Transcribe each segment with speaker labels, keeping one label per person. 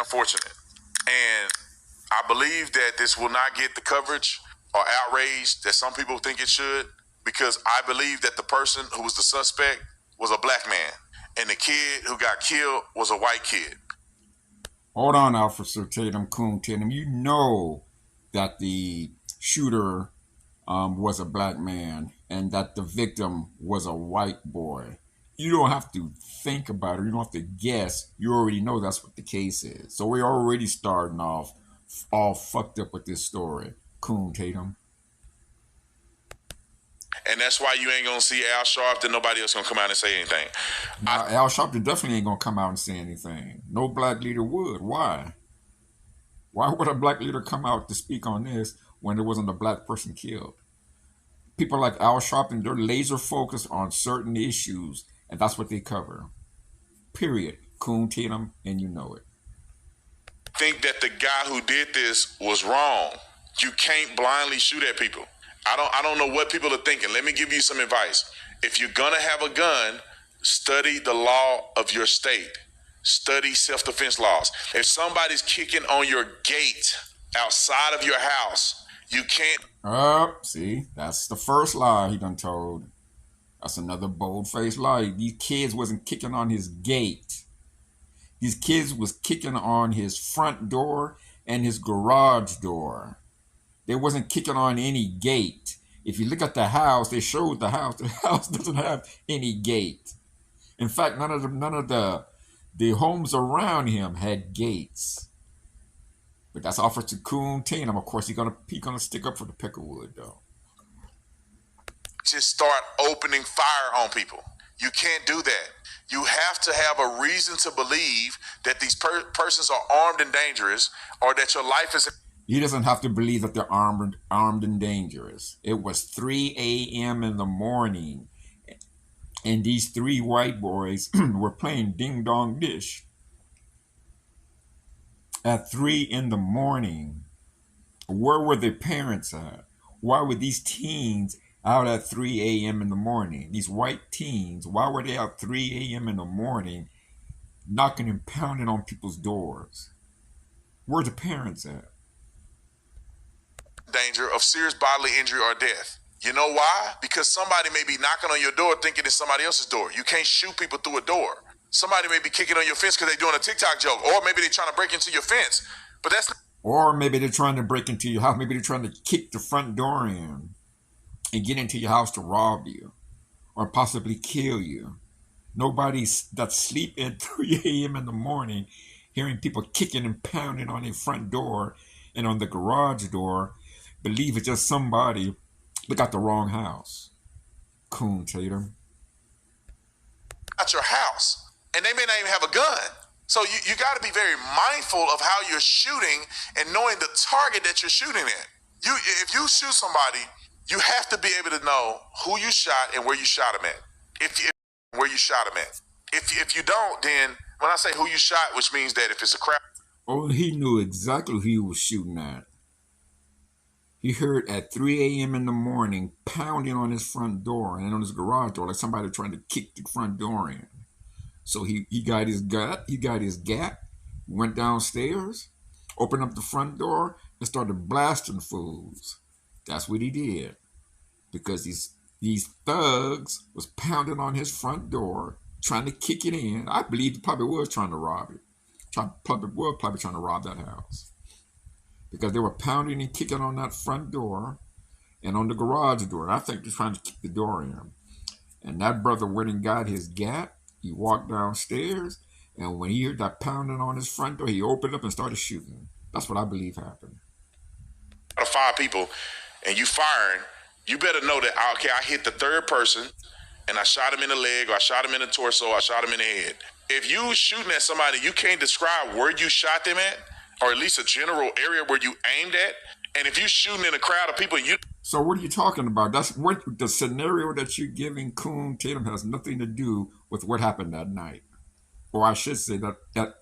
Speaker 1: unfortunate. And I believe that this will not get the coverage or outrage that some people think it should, because I believe that the person who was the suspect was a black man and the kid who got killed was a white kid.
Speaker 2: Hold on, Officer Tatum, Coon Tatum. You know that the shooter was a black man and that the victim was a white boy. You don't have to think about it. You don't have to guess. You already know that's what the case is. So we're already starting off all fucked up with this story, Coon Tatum.
Speaker 1: And that's why you ain't gonna see Al Sharpton. Nobody else gonna come out and say anything.
Speaker 2: Now, Al Sharpton definitely ain't gonna come out and say anything. No black leader would. Why? Why would a black leader come out to speak on this when there wasn't a black person killed? People like Al Sharpton, they're laser focused on certain issues, and that's what they cover. Period. Coon Tatum, and you know it.
Speaker 1: Think that the guy who did this was wrong. You can't blindly shoot at people. I don't know what people are thinking. Let me give you some advice. If you're gonna have a gun, study the law of your state. Study self-defense laws. If somebody's kicking on your gate outside of your house, you can't.
Speaker 2: See, that's the first lie he done told. That's another bold-faced lie. These kids wasn't kicking on his gate. These kids was kicking on his front door and his garage door. They wasn't kicking on any gate. If you look at the house, they showed the house. The house doesn't have any gate. In fact, none of the homes around him had gates. But that's Officer Coon Tatum. Of course, he's gonna stick up for the Peckerwood though.
Speaker 1: Just start opening fire on people. You can't do that. You have to have a reason to believe that these persons are armed and dangerous, or that your life is.
Speaker 2: He doesn't have to believe that they're armed and dangerous. It was 3 a.m. in the morning, and these three white boys were playing ding dong dish at 3 in the morning. Where were their parents at? Why were these teens out at 3 a.m. in the morning? These white teens, why were they out 3 a.m. in the morning knocking and pounding on people's doors? Where the parents at?
Speaker 1: Danger of serious bodily injury or death. You know why? Because somebody may be knocking on your door thinking it's somebody else's door. You can't shoot people through a door. Somebody may be kicking on your fence because they're doing a TikTok joke, or maybe they're trying to break into your fence. But that's.
Speaker 2: Or maybe they're trying to break into your house. Maybe they're trying to kick the front door in and get into your house to rob you or possibly kill you. Nobody that's sleeping at 3 a.m. in the morning hearing people kicking and pounding on their front door and on the garage door believe it's just somebody that got the wrong house. Coon Tatum.
Speaker 1: At your house, and they may not even have a gun. So you got to be very mindful of how you're shooting and knowing the target that you're shooting at. If you shoot somebody, you have to be able to know who you shot and where you shot him at. Where you shot him at. If you don't, then when I say who you shot, which means that if it's a crowd.
Speaker 2: Oh, he knew exactly who he was shooting at. He heard at 3 a.m. in the morning pounding on his front door and on his garage door like somebody trying to kick the front door in. So he got his gap, went downstairs, opened up the front door, and started blasting fools. That's what he did. Because these thugs was pounding on his front door, trying to kick it in. I believe he probably was trying to rob it. Probably trying to rob that house. Because they were pounding and kicking on that front door and on the garage door. And I think they're trying to kick the door in. And that brother went and got his gap. He walked downstairs. And when he heard that pounding on his front door, he opened up and started shooting. That's what I believe happened.
Speaker 1: 5 people and you firing, you better know that, okay, I hit the third person and I shot him in the leg, or I shot him in the torso, or I shot him in the head. If you shooting at somebody, you can't describe where you shot them at, or at least a general area where you aimed at. And if you shooting in a crowd of people,
Speaker 2: So what are you talking about? That's what the scenario that you're giving Coon Tatum has nothing to do with what happened that night. Or I should say that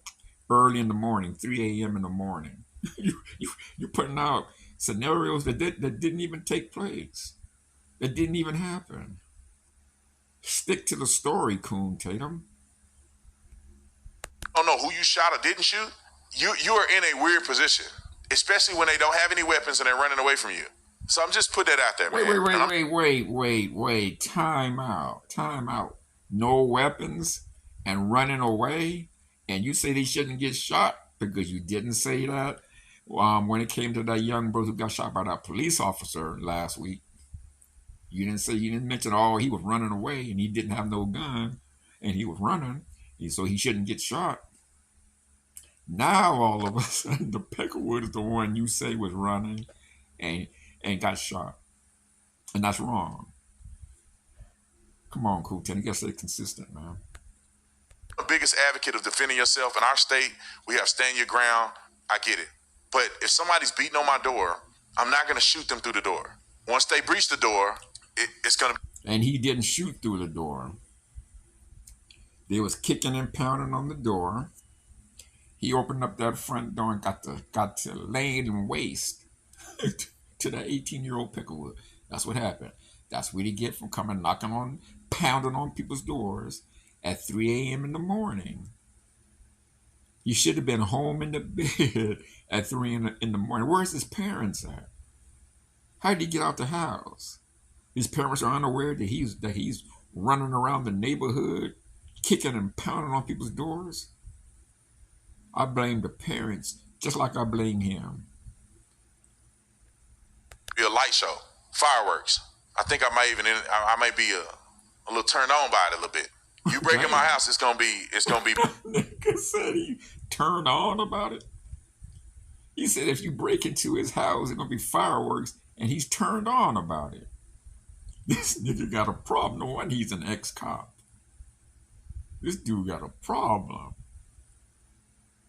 Speaker 2: early in the morning, 3 a.m. in the morning. You're putting out scenarios that didn't even take place. That didn't even happen. Stick to the story, Coon Tatum.
Speaker 1: don't know who you shot or didn't shoot. you are in a weird position, especially when they don't have any weapons and they're running away from you. So I'm just putting that out there, man.
Speaker 2: Wait. Time out. No weapons and running away, and you say they shouldn't get shot because you didn't say that. When it came to that young brother who got shot by that police officer last week, you didn't mention, oh, he was running away and he didn't have no gun and he was running, so he shouldn't get shot. Now all of a sudden the Peckerwood is the one you say was running and got shot. And that's wrong. Come on, Cool 10. You gotta stay consistent, man.
Speaker 1: The biggest advocate of defending yourself in our state, we have stand your ground. I get it. But if somebody's beating on my door, I'm not gonna shoot them through the door. Once they breach the door, it's gonna.
Speaker 2: And he didn't shoot through the door. They was kicking and pounding on the door. He opened up that front door and got to laying in waste to that 18-year-old Picklewood. That's what happened. That's what he get from coming knocking on, pounding on people's doors at 3 a.m. in the morning. He should have been home in the bed at 3 in the morning. Where's his parents at? How did he get out the house? His parents are unaware that he's running around the neighborhood, kicking and pounding on people's doors. I blame the parents, just like I blame him.
Speaker 1: Be a light show, fireworks. I think I might be a little turned on by it a little bit. You break in my house, it's gonna be.
Speaker 2: Nigga said he turned on about it. He said if you break into his house, it's gonna be fireworks, and he's turned on about it. This nigga got a problem. No wonder he's an ex-cop. This dude got a problem.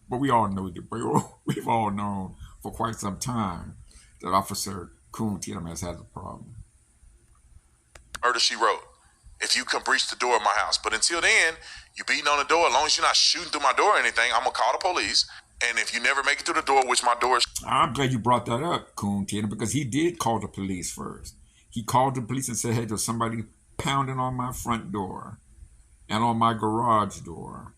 Speaker 2: But we all know that. We've all known for quite some time that Officer Coon Tatum has had a problem.
Speaker 1: Murder, she wrote. If you can breach the door of my house. But until then, you beating on the door. As long as you're not shooting through my door or anything, I'm going to call the police. And if you never make it through the door, which my door is...
Speaker 2: I'm glad you brought that up, Coon Tatum, because he did call the police first. He called the police and said, hey, there's somebody pounding on my front door and on my garage door.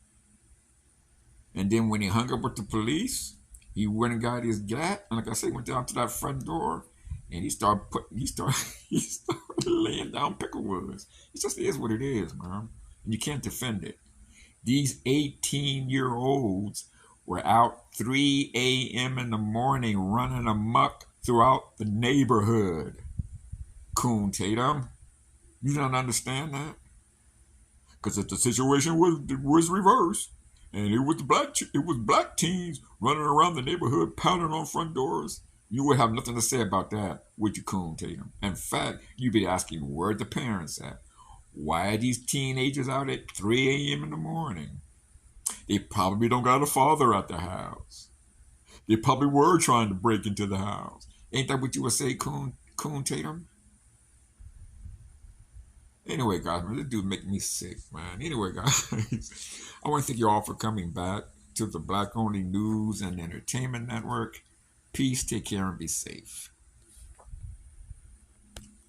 Speaker 2: And then when he hung up with the police, he went and got his gat, and like I said, went down to that front door, and he started laying down Picklewoods. It just is what it is, man. And you can't defend it. These 18-year-olds were out 3 a.m. in the morning running amok throughout the neighborhood. Coon Tatum, you don't understand that? Because if the situation was reversed, and it was black teens running around the neighborhood pounding on front doors, you would have nothing to say about that, would you, Coon Tatum? In fact, you'd be asking where the parents at. Why are these teenagers out at 3 a.m. in the morning? They probably don't got a father at the house. They probably were trying to break into the house. Ain't that what you would say, Coon Tatum? Anyway, guys, man, this dude making me sick, man. Anyway, guys, I want to thank you all for coming back to the Black Only News and Entertainment Network. Peace, take care, and be safe.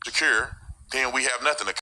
Speaker 1: Secure, then we have nothing to